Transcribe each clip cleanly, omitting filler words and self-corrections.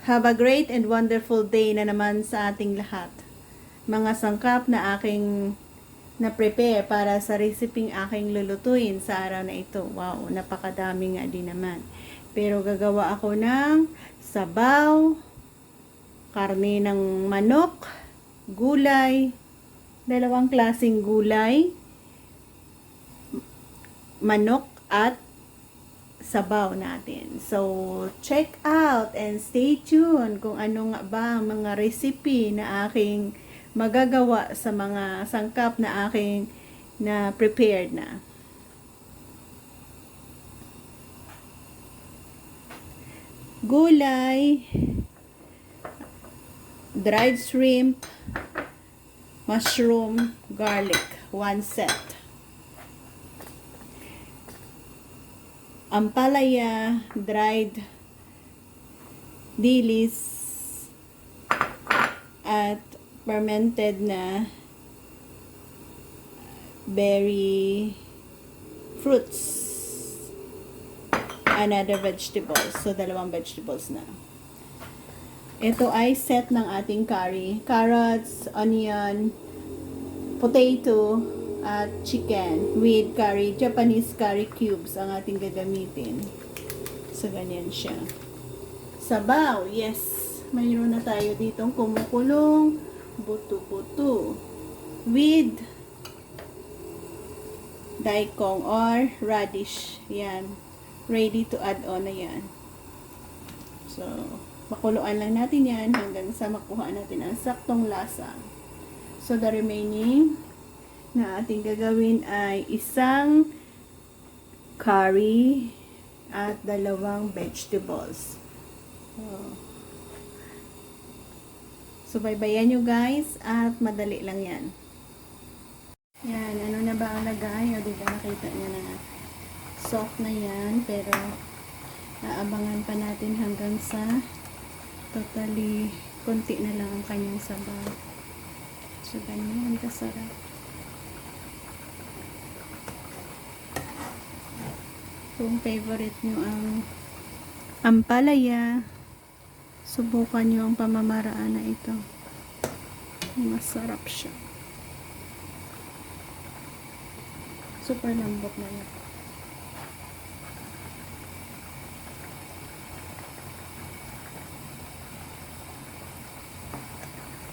Have a great and wonderful day na naman sa ating lahat. Mga sangkap na aking na-prepare para sa reseping aking lulutuin sa araw na ito. Wow, napakadami nga din naman. Pero gagawa ako ng sabaw, karne ng manok, gulay, dalawang klaseng gulay, manok at sabaw natin. So, check out and stay tuned kung ano nga ba ang mga recipe na aking magagawa sa mga sangkap na aking na prepared na. Gulay, dried shrimp, mushroom, garlic, 1 set. Ampalaya, dried dilis, at fermented na berry fruits. Another vegetables. So, dalawang vegetables na. Ito ay set ng ating curry. Carrots, onion, potato, at chicken with curry, Japanese curry cubes ang ating gagamitin. So, ganyan siya. Sabaw, yes. Mayroon na tayo ditong kumukulong buto-buto with daikong or radish. Yan. Ready to add on na yan. So, pakuluan lang natin yan hanggang sa makuha natin ang saktong lasa. So, the remaining na ating gagawin ay isang curry at dalawang vegetables. So, baybayan nyo guys at madali lang yan. Yan, ano na ba ang lagay? O, diba nakita nyo na soft na yan, pero naabangan pa natin hanggang sa totally konti na lang ang kanyang sabaw. So, ganyan kasarap. Kung favorite nyo ang ampalaya, subukan nyo ang pamamaraan na ito. Masarap siya. Super lambot na yan.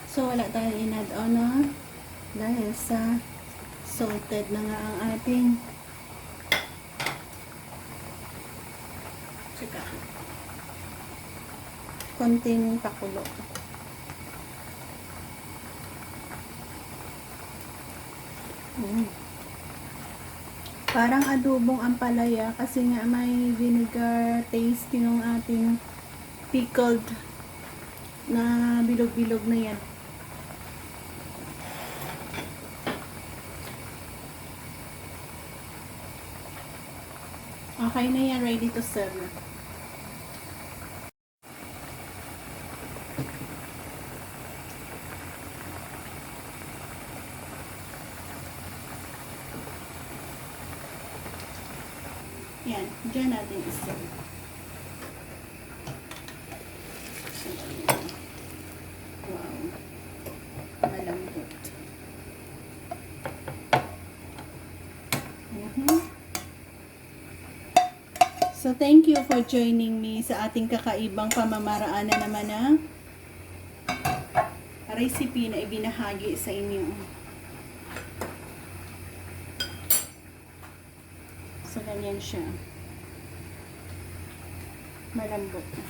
So, wala tayong in-add on na dahil sa salted na nga ang ating tsaka konting pakulo. Parang adobong ampalaya kasi nga may vinegar taste yung ating pickled na bilog-bilog na yan. Okay na yan, ready to serve na. Yan, dyan natin iserve. Wow. Malambot. So, thank you for joining me sa ating kakaibang pamamaraan na naman ng recipe na ibinahagi sa inyo. So, ganyan siya. Malambot na.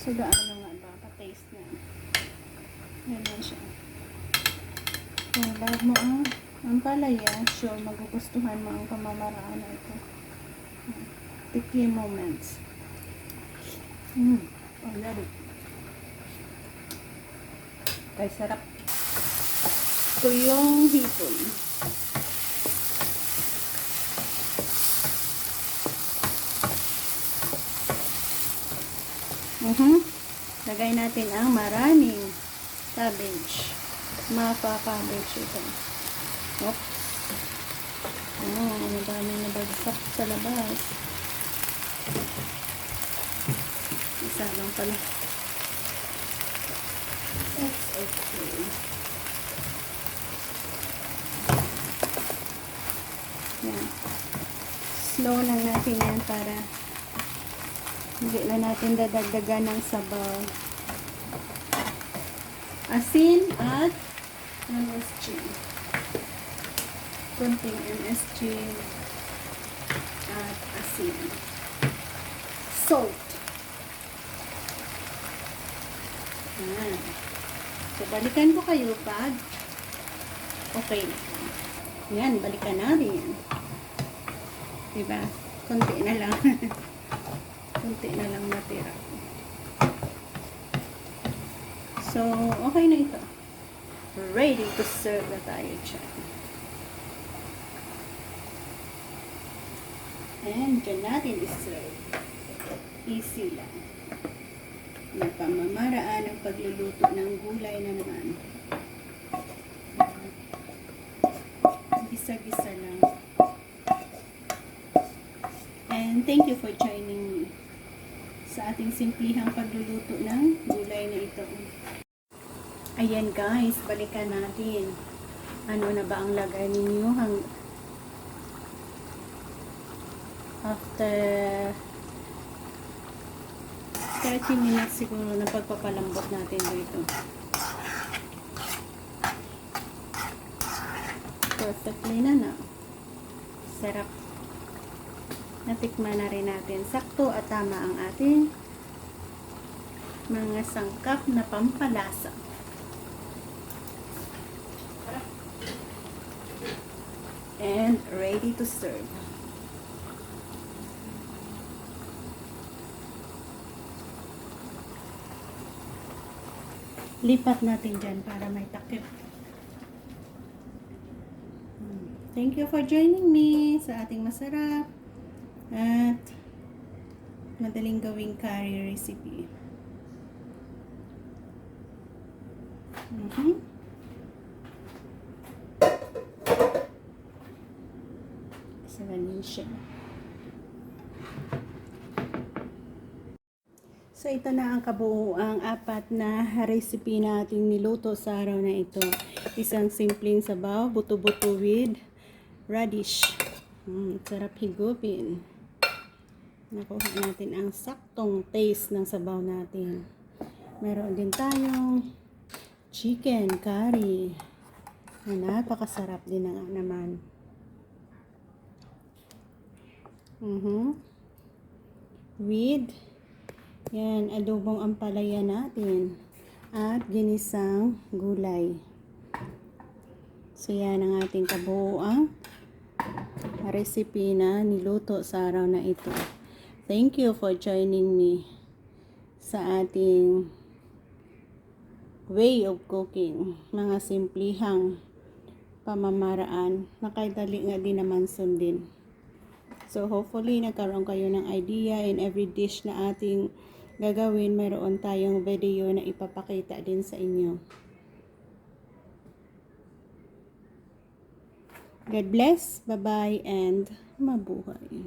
So, gaano nga ba? Pa-taste na. Ganyan siya. Kung love mo ang ampalaya, sure, magugustuhan mo ang pamamaraan na ito. Picky moments. I love it. Ay, sarap. Ito yung hipon. Lagay natin ang maraming cabbage. Mapa cabbage ito. Oops. Ang daming nabagsak sa labas. Isa lang pala. That's okay. Yan. Slow lang natin yan para hindi na natin dadagdagan ng sabaw. Asin at MSG. Kunting MSG at asin. Salt. Yan. So, balikan ko kayo pag okay na. Yan, balikan natin yan. Diba? Kunti na lang. Kunti na lang natira. So, okay na ito. Ready to serve na tayo dyan. And dyan natin iserve. Easy lang. Na pamamaraan ang pagluluto ng gulay na naman. Gisa-gisa lang. And thank you for joining me sa ating simplihang pagluluto ng gulay na ito. Ayan guys, balikan natin. Ano na ba ang lagay ninyo after 30 minutes siguro na pagpapalambot natin dito. Perfectly na. Sarap. Natikman na rin natin. Sakto at tama ang ating mga sangkap na pampalasa. And ready to serve. Lipat natin dyan para may takip. Thank you for joining me sa ating masarap at madaling gawing curry recipe. So, ganyan siya. So, ito na ang kabuuang apat na recipe nating niluto sa araw na ito. Isang simpleng sabaw, buto-buto with radish. Sarap higupin. Nakuha natin ang saktong taste ng sabaw natin. Meron din tayong chicken curry. Napakasarap din naman. With yan, adobong ampalaya natin at ginisang gulay. So yan ang ating kabuuang recipe na niluto sa araw na ito. Thank you for joining me sa ating way of cooking. Mga simplihang pamamaraan na kahit dali nga din naman sundin. So hopefully nagkaroon kayo ng idea in every dish na ating gagawin. Mayroon tayong video na ipapakita din sa inyo. God bless, bye-bye, and mabuhay.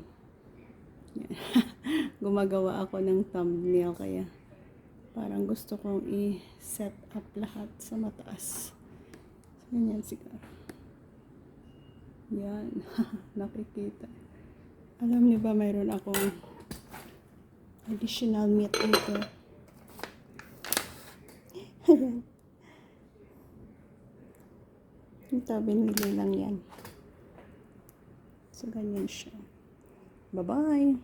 Gumagawa ako ng thumbnail kaya parang gusto kong i-set up lahat sa mataas. Ganyan siguro. Yan. Nakikita. Alam niyo ba mayroon akong additional meat dito. Ayan. Ito, binili lang yan. So, ganyan siya. Bye-bye!